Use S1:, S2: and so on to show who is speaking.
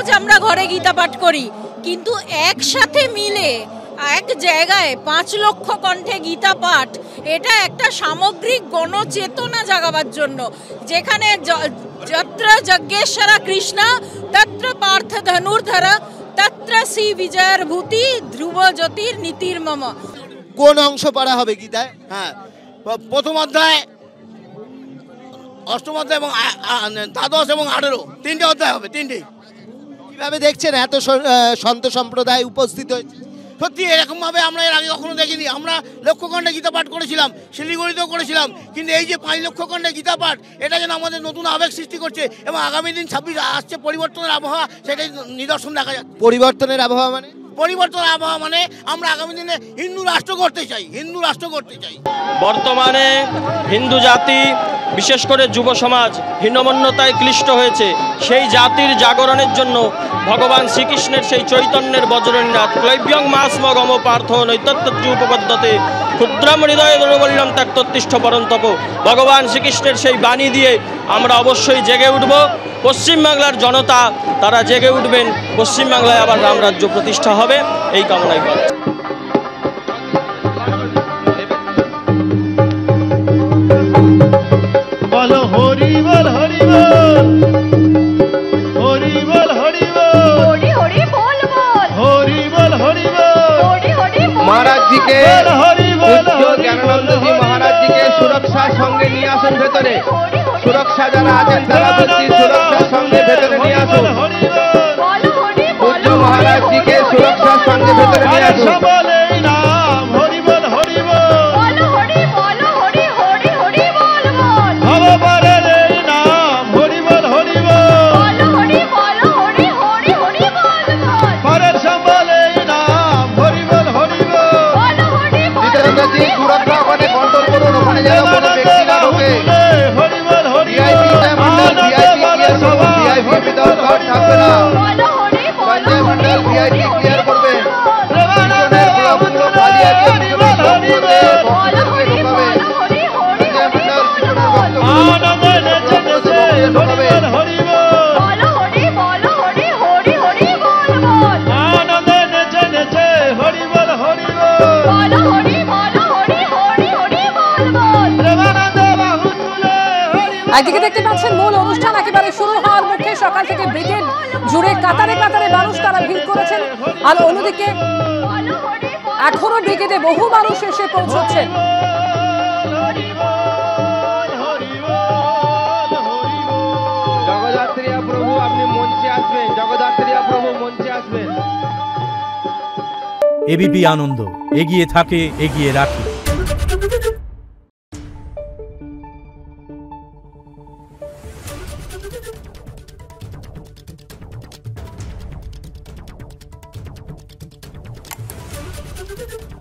S1: রোজ আমরা ঘরে গীতা পাঠ করি, কিন্তু একসাথে মিলে এক জায়গায় 5 লক্ষ কণ্ঠে গীতা পাঠ, এটা একটা সামগ্রিক গণচেতনা জাগাবার জন্য, যেখানে যত্র যজ্ঞেশ্বর কৃষ্ণ তত্র পার্থ ধনুর্ধর তত্র শ্রী বিজয়ের ভূতি ধ্রুব জ্যোতির নীতির মম।
S2: কোন অংশ পড়া হবে গীতায়? হ্যাঁ, প্রথম অধ্যায়, অষ্টম অধ্যায় এবং দ্বাদশ এবং 18 তিনটে অধ্যায় হবে, তিনটে। কিভাবে দেখছেন এত সন্ত সম্প্রদায় উপস্থিত হয়েছে? সত্যি এরকম ভাবে আমরা এর আগে কখনো দেখিনি। আমরা লক্ষ খণ্ডে গীতা পাঠ করেছিলাম, শিলিগুড়িতেও করেছিলাম, কিন্তু এই যে 5 লক্ষ খণ্ডে গীতা পাঠ, এটা যেন আমাদের নতুন আবেগ সৃষ্টি করছে এবং আগামী দিন 26 আসছে, পরিবর্তনের আবহাওয়া, সেটাই নিদর্শন দেখা যাচ্ছে। পরিবর্তনের আবহাওয়া মানে? পরিবর্তনের আবহাওয়া মানে আমরা আগামী দিনে হিন্দু রাষ্ট্র করতে চাই, হিন্দু রাষ্ট্র করতে চাই।
S3: বর্তমানে হিন্দু জাতি, বিশেষ করে যুব সমাজ হীনমন্যতায় ক্লিষ্ট হয়েছে। সেই জাতির জাগরণের জন্য ভগবান শ্রীকৃষ্ণের সেই চৈতন্যের বজ্রনীনাথ ক্লৈব্যং মাসমগম পার্থ নৈতত্ত্যোপপদ্যতে ক্ষুদ্রম হৃদয় দৌর্বল্যম ত্যক্তোত্তিষ্ঠ পরন্তপ। ভগবান শ্রীকৃষ্ণের সেই বাণী দিয়ে আমরা অবশ্যই জেগে উঠব। পশ্চিমবাংলার জনতা তারা জেগে উঠবেন, পশ্চিমবাংলায় আবার রামরাজ্য প্রতিষ্ঠা হবে, এই কামনাই করি।
S4: বলো হরি বল হরি বল, হরি বল হরি বল, হরি হরি বল বল, হরি বল হরি বল, হরি হরি বল।
S5: महाराज जी के ज्ञानानंद जी महाराज जी के सुरक्षा संगे নিয়ে আসুন ভেতরে। সুরক্ষা যারা আছেন তারা ব্যক্তি সুরক্ষার সঙ্গে ভেতরে নিয়ে আসুন। পূজ্য মহারাজ জি কে সুরক্ষার সঙ্গে ভেতরে নিয়ে আসুন।
S6: একদিকে দেখতে পাচ্ছেন মূল অনুষ্ঠান একেবারে শুরু হওয়ার মুখে, সকাল থেকে ব্রিগেড জুড়ে কাতারে কাতারে মানুষ তারা ভিড় করেছেন, আর অন্যদিকে এখনো ব্রিগেডে বহু মানুষ এসে পৌঁছচ্ছেন।
S5: জগদ্ধাত্রীয়া প্রভু আপনি মঞ্চে আসবেন, জগদ্ধাত্রীয়া প্রভু মঞ্চে আসবেন।
S7: এবিপি আনন্দ, এগিয়ে থাকে, এগিয়ে রাখে।
S8: Thank you.